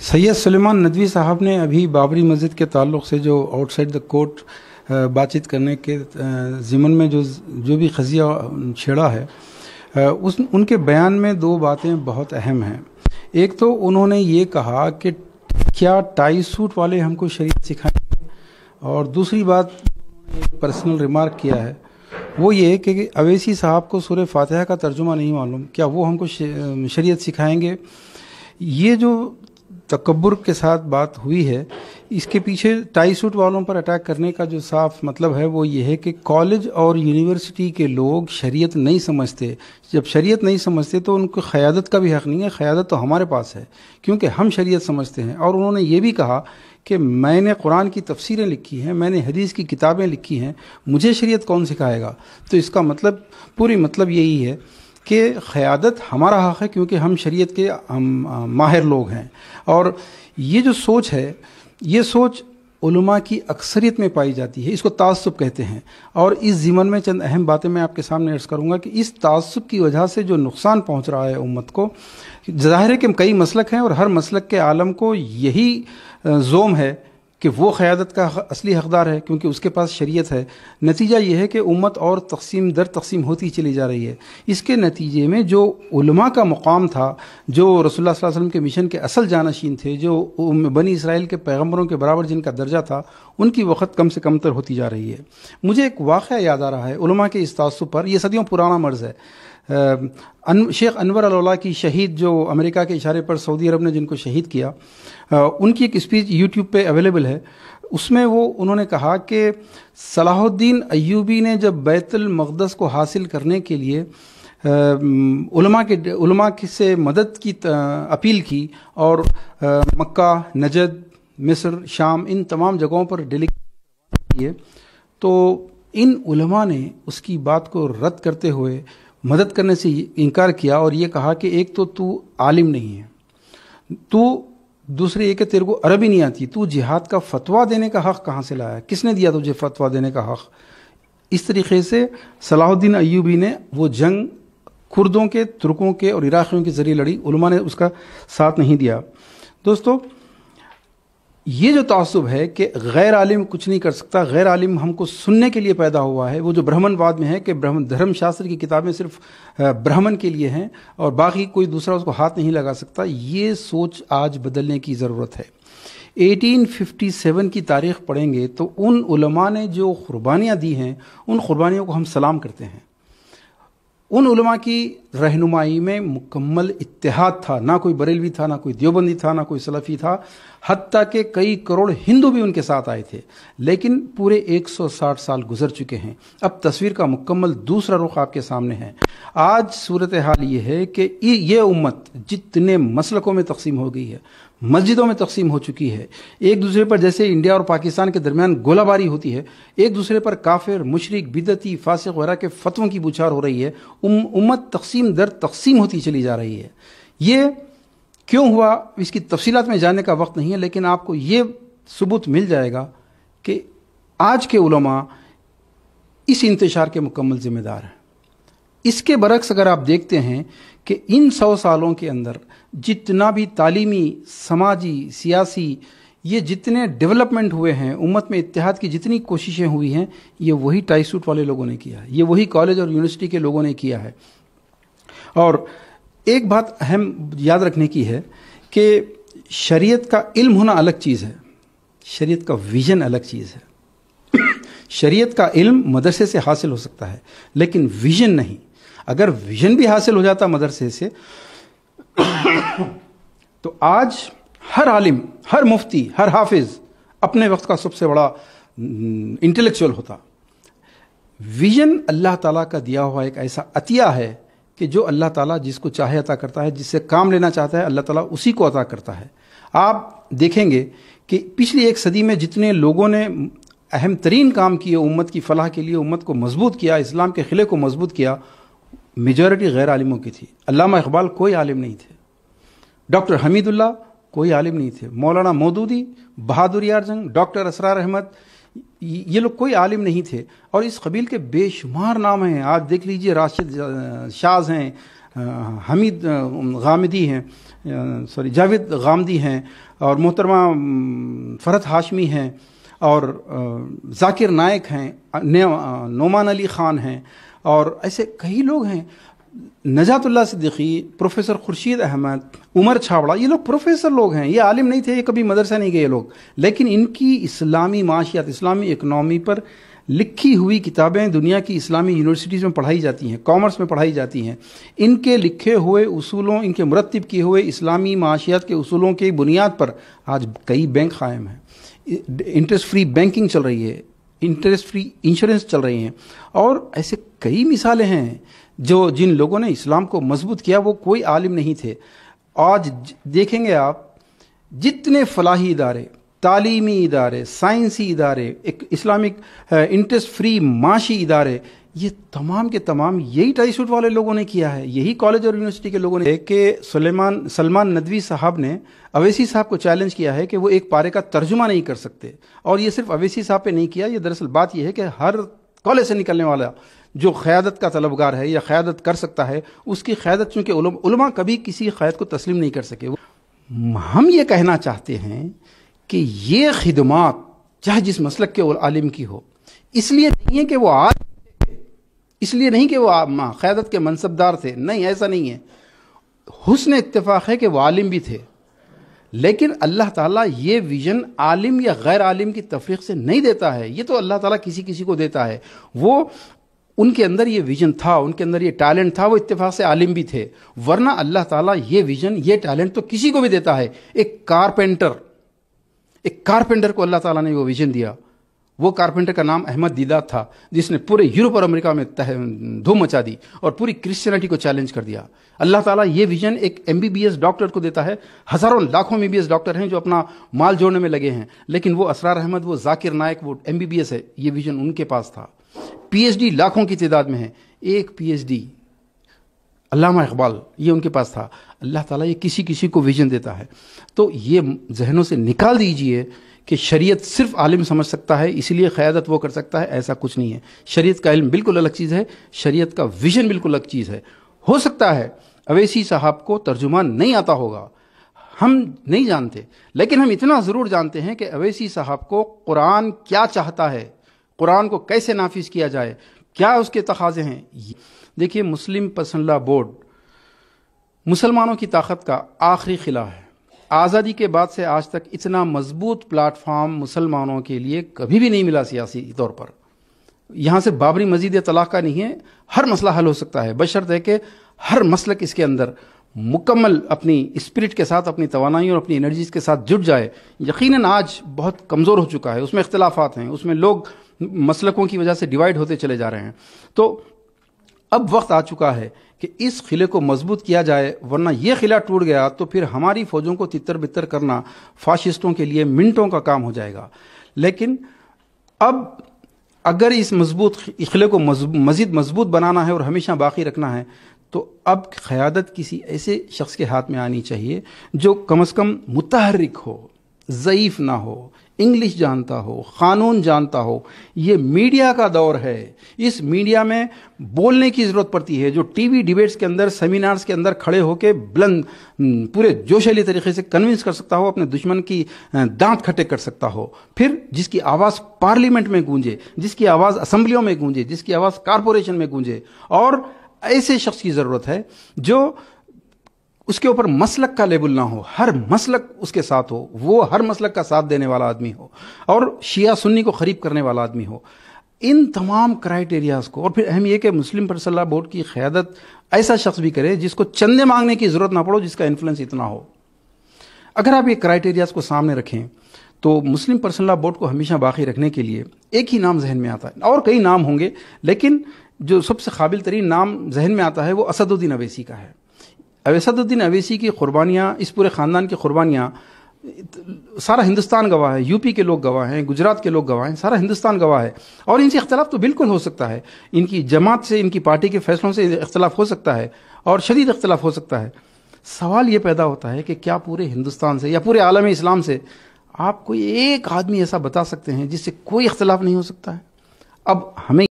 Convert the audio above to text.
سید سلیمان ندوی صاحب نے ابھی بابری مسجد کے تعلق سے جو آؤٹ سائڈ دا کورٹ بات چیت کرنے کے ضمن میں جو بھی قضیہ چھیڑا ہے، ان کے بیان میں دو باتیں بہت اہم ہیں۔ ایک تو انہوں نے یہ کہا کہ کیا ٹائی سوٹ والے ہم کو شریعت سکھائیں گے، اور دوسری بات ایک پرسنل ریمارک کیا ہے، وہ یہ کہ اویسی صاحب کو سورہ فاتحہ کا ترجمہ نہیں معلوم، کیا وہ ہم کو شریعت سکھائیں گے؟ یہ جو تکبر کے ساتھ بات ہوئی ہے، اس کے پیچھے ٹائی سوٹ والوں پر اٹیک کرنے کا جو صاف مطلب ہے وہ یہ ہے کہ کالج اور یونیورسٹی کے لوگ شریعت نہیں سمجھتے۔ جب شریعت نہیں سمجھتے تو ان کو قیادت کا بھی حق نہیں ہے، قیادت تو ہمارے پاس ہے کیونکہ ہم شریعت سمجھتے ہیں۔ اور انہوں نے یہ بھی کہا کہ میں نے قرآن کی تفسیریں لکھی ہیں، میں نے حدیث کی کتابیں لکھی ہیں، مجھے شریعت کون سکھائے گا؟ تو اس کا مطلب پوری مطلب یہی ہے کہ قیادت ہمارا حق ہے کیونکہ ہم شریعت کے ماہر لوگ ہیں۔ اور یہ جو سوچ ہے، یہ سوچ علماء کی اکثریت میں پائی جاتی ہے، اس کو تعصب کہتے ہیں۔ اور اس ضمن میں چند اہم باتیں میں آپ کے سامنے عرض کروں گا کہ اس تعصب کی وجہ سے جو نقصان پہنچ رہا ہے امت کو، ظاہر ہے کہ کئی مسلک ہیں اور ہر مسلک کے عالم کو یہی زوم ہے کہ وہ قیادت کا اصلی حقدار ہے کیونکہ اس کے پاس شریعت ہے۔ نتیجہ یہ ہے کہ امت اور تقسیم در تقسیم ہوتی چلی جا رہی ہے۔ اس کے نتیجے میں جو علماء کا مقام تھا، جو رسول اللہ صلی اللہ علیہ وسلم کے مشن کے اصل جانشین تھے، جو بنی اسرائیل کے پیغمبروں کے برابر جن کا درجہ تھا، ان کی وقت کم سے کم تر ہوتی جا رہی ہے۔ مجھے ایک واقعہ یاد آ رہا ہے علماء کے اس تعصب پر، یہ صدیوں پرانا مرض ہے۔ شیخ انور اللہ کی شہید، جو امریکہ کے اشارے پر سعودی عرب نے جن کو شہید کیا، ان کی ایک اسپیچ یوٹیوب پہ اویلیبل ہے۔ اس میں انہوں نے کہا کہ صلاح الدین ایوبی نے جب بیت المقدس کو حاصل کرنے کے لیے علماء سے مدد کی اپیل کی اور مکہ، نجد، مصر، شام، ان تمام جگہوں پر ڈیلیگیشن کیے، تو ان علماء نے اس کی بات کو رد کرتے ہوئے مدد کرنے سے انکار کیا اور یہ کہا کہ ایک تو عالم نہیں ہے، دوسرے یہ کہ تیرے کو عربی نہیں آتی، تو جہاد کا فتویٰ دینے کا حق کہاں سے لایا؟ کس نے دیا تجھے فتویٰ دینے کا حق؟ اس طریقے سے صلاح الدین ایوبی نے وہ جنگ کردوں کے، ترکوں کے اور عراقیوں کے ذریعے لڑی، علماء نے اس کا ساتھ نہیں دیا۔ دوستو، یہ جو تعصب ہے کہ غیر عالم کچھ نہیں کر سکتا، غیر عالم ہم کو سننے کے لیے پیدا ہوا ہے، وہ جو برہمن واد میں ہے کہ دھرم شاستر کی کتابیں صرف برہمن کے لیے ہیں اور باقی کوئی دوسرا اس کو ہاتھ نہیں لگا سکتا، یہ سوچ آج بدلنے کی ضرورت ہے۔ 1857 کی تاریخ پڑھیں گے تو ان علماء نے جو قربانیاں دی ہیں، ان قربانیوں کو ہم سلام کرتے ہیں۔ ان علماء کی رہنمائی میں مکمل اتحاد تھا، نہ کوئی بریلوی تھا، نہ کوئی دیوبندی تھا، نہ کوئی سلفی تھا، حتیٰ کہ کئی کروڑ ہندو بھی ان کے ساتھ آئے تھے۔ لیکن پورے 160 سال گزر چکے ہیں، اب تصویر کا مکمل دوسرا رخ آپ کے سامنے ہے۔ آج صورتحال یہ ہے کہ یہ امت جتنے مسلکوں میں تقسیم ہو گئی ہے، مسجدوں میں تقسیم ہو چکی ہے، ایک دوسرے پر جیسے انڈیا اور پاکستان کے درمیان گولہ باری ہوتی ہے، ایک دوسرے پر کافر، مشرک، بدعتی، فاسق وغیرہ کے فتووں کی بوچھار ہو رہی ہے، امت تقسیم در تقسیم ہوتی چلی جا رہی ہے۔ یہ کیوں ہوا، اس کی تفصیلات میں جاننے کا وقت نہیں ہے، لیکن آپ کو یہ ثبوت مل جائے گا کہ آج کے علماء اس انتشار کے مکمل ذمہ دار ہیں۔ اس کے برعکس اگر آپ دیکھتے ہیں کہ ان 100 سالوں کے اندر جتنا بھی تعلیمی، سماجی، سیاسی، یہ جتنے ڈیولپمنٹ ہوئے ہیں، امت میں اتحاد کی جتنی کوششیں ہوئی ہیں، یہ وہی ٹائی سوٹ والے لوگوں نے کیا ہے، یہ وہی کالج اور یونیورسٹی کے لوگوں نے کیا ہے۔ اور ایک بات اہم یاد رکھنے کی ہے کہ شریعت کا علم ہونا الگ چیز ہے، شریعت کا ویژن الگ چیز ہے۔ شریعت کا علم مدرسے سے حاصل ہو سکتا ہے لیکن ویژن نہیں۔ اگر ویژن بھی حاصل ہو جاتا مدرسے سے تو آج ہر عالم، ہر مفتی، ہر حافظ اپنے وقت کا سب سے بڑا انٹلیکچوئل ہوتا۔ ویژن اللہ تعالیٰ کا دیا ہوا ایک ایسا عطیہ ہے کہ جو اللہ تعالیٰ جس کو چاہے عطا کرتا ہے، جس سے کام لینا چاہتا ہے اللہ تعالیٰ اسی کو عطا کرتا ہے۔ آپ دیکھیں گے کہ پچھلی ایک صدی میں جتنے لوگوں نے اہم ترین کام کیے امت کی فلاح کے لیے، امت کو مضبوط کیا، اسلام کے قلعے کو مضبوط کیا، میجورٹی غیر عالموں کی تھی۔ علامہ اقبال کوئی عالم نہیں تھے، ڈاکٹر حمید اللہ کوئی عالم نہیں تھے، مولانا مودودی، بہادر یار جنگ، ڈاکٹر اسرار احمد، یہ لوگ کوئی عالم نہیں تھے۔ اور اس قبیل کے بے شمار نام ہیں، آج دیکھ لیجئے راشد شاز ہیں، حمید غامدی ہیں، جاوید غامدی ہیں، اور محترمہ فرحت ہاشمی ہیں، اور ذاکر نائک ہیں، نعمان علی خان ہیں، اور ایسے کئی لوگ ہیں، نجات اللہ صدیقی، پروفیسر خورشید احمد، عمر چھاوڑا، یہ لوگ پروفیسر لوگ ہیں، یہ عالم نہیں تھے، یہ کبھی مدرسہ نہیں گئے یہ لوگ، لیکن ان کی اسلامی معاشیات، اسلامی اکنامی پر لکھی ہوئی کتابیں دنیا کی اسلامی یونیورسٹیز میں پڑھائی جاتی ہیں، کامرس میں پڑھائی جاتی ہیں۔ ان کے لکھے ہوئے اصولوں، ان کے مرتب کیے ہوئے اسلامی معاشیات کے اصولوں کی بنیاد پر آج کئی بینک قائم ہیں، انٹرسٹ فری بینکنگ چل رہی ہے، انٹرسٹ فری انشورنس چل رہی ہیں، اور ایسے کئی مثالیں ہیں جن لوگوں نے اسلام کو مضبوط کیا وہ کوئی عالم نہیں تھے۔ آج دیکھیں گے آپ جتنے فلاحی ادارے، تعلیمی ادارے، سائنسی ادارے، ایک اسلامک انٹرسٹ فری معاشی ادارے، یہ تمام کے تمام یہی ٹائی سوٹ والے لوگوں نے کیا ہے، یہی کالج اور یونیورسٹی کے لوگوں نے کہ سلمان ندوی صاحب نے اویسی صاحب کو چیلنج کیا ہے کہ وہ ایک پارے کا ترجمہ نہیں کر سکتے، اور یہ صرف اویسی صاحب پہ نہیں کیا، یہ دراصل بات یہ ہے کہ ہر کالج سے نکلنے والا جو قیادت کا طلبگار ہے یا قیادت کر سکتا ہے، اس کی قیادت، چونکہ علماء کبھی کسی قیادت کو تسلیم نہیں کر سکے۔ ہم یہ کہنا چاہتے ہیں کہ یہ خدمات چاہے جس مسلک کے عالم کی ہو، اس لیے نہیں ہے کہ وہ عالم تھے، اس لیے نہیں کہ وہ قیادت کے منصبدار تھے، نہیں، ایسا نہیں ہے، حسن اتفاق ہے کہ وہ عالم بھی تھے، لیکن اللہ تعالیٰ یہ ویژن عالم یا غیر عالم کی تفریق سے نہیں دیتا ہے، یہ تو اللہ تعالیٰ کسی کسی کو دیتا ہے۔ وہ ان کے اندر یہ ویژن تھا، ان کے اندر یہ ٹیلنٹ تھا، وہ اتفاق سے عالم بھی تھے، ورنہ اللہ تعالیٰ یہ ویژن، یہ ٹیلنٹ تو کسی کو بھی دیتا ہے۔ ایک کارپینٹر کو اللہ تعالیٰ نے وہ ویژن دیا، وہ کارپینٹر کا نام احمد دیدات تھا، جس نے پورے یورپ اور امریکہ میں دھوم مچا دی اور پوری کرسچینٹی کو چیلنج کر دیا۔ اللہ تعالیٰ یہ ویژن ایک MBBS ڈاکٹر کو دیتا ہے، ہزاروں لاکھوں MBBS ڈاکٹر ہیں جو اپنا مال جوڑنے میں لگے ہیں، لیکن وہ اسرار احمد، وہ ذاکر نائک، وہ MBBS ہے، یہ ویژن ان کے پاس تھا۔ PhD لاکھوں کی تعداد میں ہے، ایک PhD علامہ اقبال، یہ ان کے پاس تھا۔ اللہ تعالیٰ یہ کسی کسی کو ویژن دیتا ہے، تو یہ ذہنوں سے نکال دیجئے کہ شریعت صرف عالم سمجھ سکتا ہے اس لیے قیادت وہ کر سکتا ہے، ایسا کچھ نہیں ہے۔ شریعت کا علم بالکل الگ چیز ہے، شریعت کا ویژن بالکل الگ چیز ہے۔ ہو سکتا ہے اویسی صاحب کو ترجمہ نہیں آتا ہوگا، ہم نہیں جانتے، لیکن ہم اتنا ضرور جانتے ہیں کہ اویسی صاحب کو قرآن کیا چاہتا ہے، قرآن کو کیسے نافذ کیا جائے، کیا اس کے تقاضے ہیں۔ دیکھیے، مسلم پرسنل لا بورڈ مسلمانوں کی طاقت کا آخری قلعہ ہے۔ آزادی کے بعد سے آج تک اتنا مضبوط پلیٹ فارم مسلمانوں کے لیے کبھی بھی نہیں ملا سیاسی طور پر۔ یہاں سے بابری مسجد یا طلاق کا نہیں ہے، ہر مسئلہ حل ہو سکتا ہے، بشرط کہ ہر مسلک اس کے اندر مکمل اپنی اسپرٹ کے ساتھ، اپنی توانائی اور اپنی انرجیز کے ساتھ جٹ جائے۔ یقیناً آج بہت کمزور ہو چکا ہے، اس میں اختلافات ہیں، اس میں لوگ مسلکوں کی وجہ سے ڈیوائیڈ ہوتے چلے جا رہے ہیں۔ تو اب وقت آ چکا ہے کہ اس قلعے کو مضبوط کیا جائے، ورنہ یہ قلعہ ٹوٹ گیا تو پھر ہماری فوجوں کو تتر بتر کرنا فاشسٹوں کے لیے منٹوں کا کام ہو جائے گا۔ لیکن اب اگر اس قلعے کو مزید مضبوط بنانا ہے اور ہمیشہ باقی رکھنا ہے تو اب قیادت کسی ایسے شخص کے ہاتھ میں آنی چاہیے جو کم از کم متحرک ہو، ضعیف نہ ہو، انگلش جانتا ہو، قانون جانتا ہو۔ یہ میڈیا کا دور ہے، اس میڈیا میں بولنے کی ضرورت پڑتی ہے، جو ٹی وی ڈیبیٹس کے اندر، سیمینارز کے اندر کھڑے ہو کے بلند پورے جوشیلے طریقے سے کنونس کر سکتا ہو، اپنے دشمن کی دانت کھٹے کر سکتا ہو، پھر جس کی آواز پارلیمنٹ میں گونجے، جس کی آواز اسمبلیوں میں گونجے، جس کی آواز کارپوریشن میں گونجے۔ اور ایسے شخص کی ضرورت ہے جو اس کے اوپر مسلک کا لیبل نہ ہو، ہر مسلک اس کے ساتھ ہو، وہ ہر مسلک کا ساتھ دینے والا آدمی ہو، اور شیعہ سنی کو قریب کرنے والا آدمی ہو۔ ان تمام کرائیٹیریاز کو، اور پھر اہم یہ کہ مسلم پرسنل لا بورڈ کی قیادت ایسا شخص بھی کرے جس کو چندے مانگنے کی ضرورت نہ پڑو، جس کا انفلوئنس اتنا ہو۔ اگر آپ یہ کرائیٹیریاز کو سامنے رکھیں تو مسلم پرسنل لا بورڈ کو ہمیشہ باقی رکھنے کے لیے ایک ہی نام ذہن میں آتا ہے، اور کئی نام ہوں گے، لیکن جو سب سے قابل ترین نام ذہن میں آتا ہے وہ اسد الدین اویسی کا ہے۔ اسد الدین اویسی کی قربانیاں، اس پورے خاندان کی قربانیاں سارا ہندوستان گواہ ہے، یو پی کے لوگ گواہ ہیں، گجرات کے لوگ گواہ ہیں، سارا ہندوستان گواہ ہے۔ اور ان سے اختلاف تو بالکل ہو سکتا ہے، ان کی جماعت سے، ان کی پارٹی کے فیصلوں سے اختلاف ہو سکتا ہے، اور شدید اختلاف ہو سکتا ہے۔ سوال یہ پیدا ہوتا ہے کہ کیا پورے ہندوستان سے یا پورے عالم اسلام سے آپ کوئی ایک آدمی ایسا بتا سکتے ہیں جس سے کوئی اختلاف نہیں ہو سکتا ہے؟ اب ہمیں